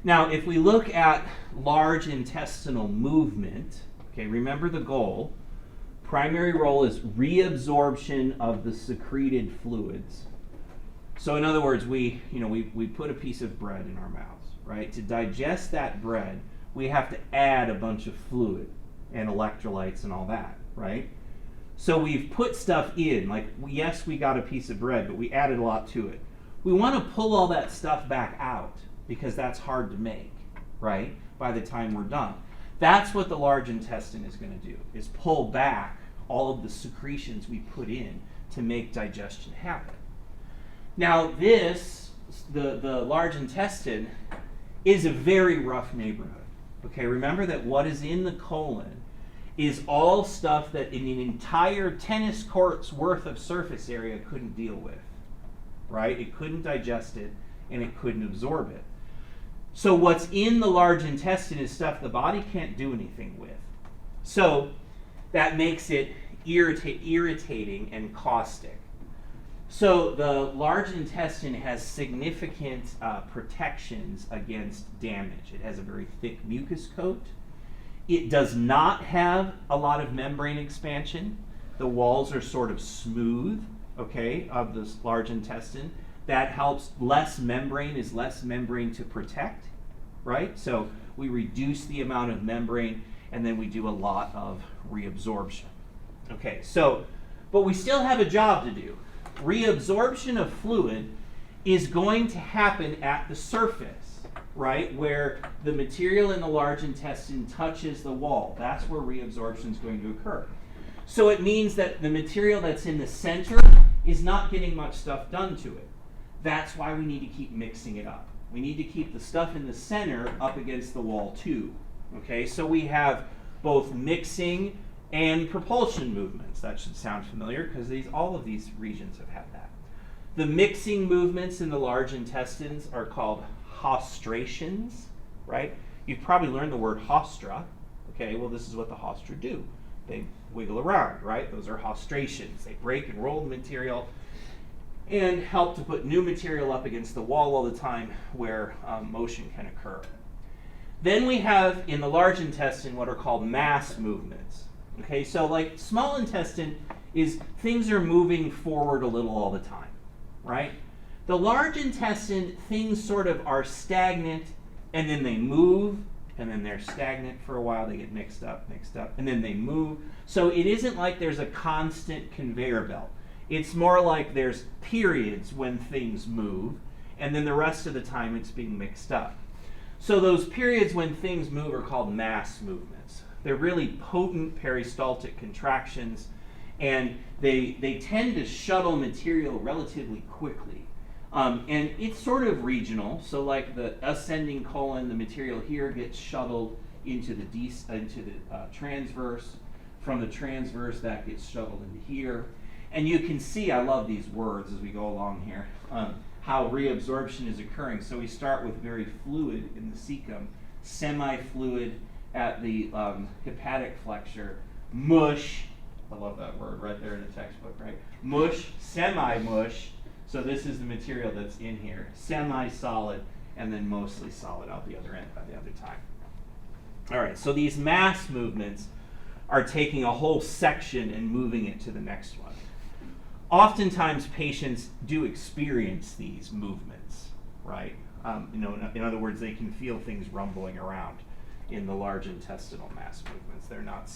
Now, if we look at large intestinal movement, okay, remember the goal. Primary role is reabsorption of the secreted fluids. So in other words, we put a piece of bread in our mouths, right? To digest that bread, we have to add a bunch of fluid and electrolytes and all that, right? So we've put stuff in, like, yes, we got a piece of bread, but we added a lot to it. We want to pull all that stuff back out because that's hard to make, right? By the time we're done. That's what the large intestine is going to do, is pull back all of the secretions we put in to make digestion happen. Now this, the large intestine, is a very rough neighborhood. Okay, remember that what is in the colon is all stuff that in an entire tennis court's worth of surface area couldn't deal with, right? It couldn't digest it and it couldn't absorb it. So what's in the large intestine is stuff the body can't do anything with. So that makes it irritating and caustic. So the large intestine has significant protections against damage. It has a very thick mucus coat. It does not have a lot of membrane expansion. The walls are sort of smooth, okay, of this large intestine. That helps. Less membrane is less membrane to protect, right? So we reduce the amount of membrane and then we do a lot of reabsorption. Okay, so, but we still have a job to do. Reabsorption of fluid is going to happen at the surface, right, where the material in the large intestine touches the wall. That's where reabsorption is going to occur. So it means that the material that's in the center is not getting much stuff done to it. That's why we need to keep mixing it up. We need to keep the stuff in the center up against the wall too. Okay, so we have both mixing and propulsion movements. That should sound familiar because all of these regions have had that. The mixing movements in the large intestines are called hostrations, right? You've probably learned the word hostra. Okay, well, this is what the hostra do. They wiggle around, right? Those are hostrations. They break and roll the material and help to put new material up against the wall all the time where motion can occur. Then we have in the large intestine what are called mass movements. Okay, so like small intestine is things are moving forward a little all the time, right? The large intestine, things sort of are stagnant and then they move and then they're stagnant for a while, they get mixed up, and then they move. So it isn't like there's a constant conveyor belt. It's more like there's periods when things move and then the rest of the time it's being mixed up. So those periods when things move are called mass movements. They're really potent peristaltic contractions, and they tend to shuttle material relatively quickly. And it's sort of regional, so like the ascending colon, the material here gets shuttled into the transverse. From the transverse, that gets shuttled into here. And you can see, I love these words as we go along here, how reabsorption is occurring. So we start with very fluid in the cecum, semi-fluid at the hepatic flexure, mush, I love that word right there in the textbook, right? Mush, semi-mush, so this is the material that's in here, semi-solid, and then mostly solid out the other end by the other time. All right, so these mass movements are taking a whole section and moving it to the next one. Oftentimes patients do experience these movements, right? In other words, they can feel things rumbling around in the large intestinal mass movements. They're not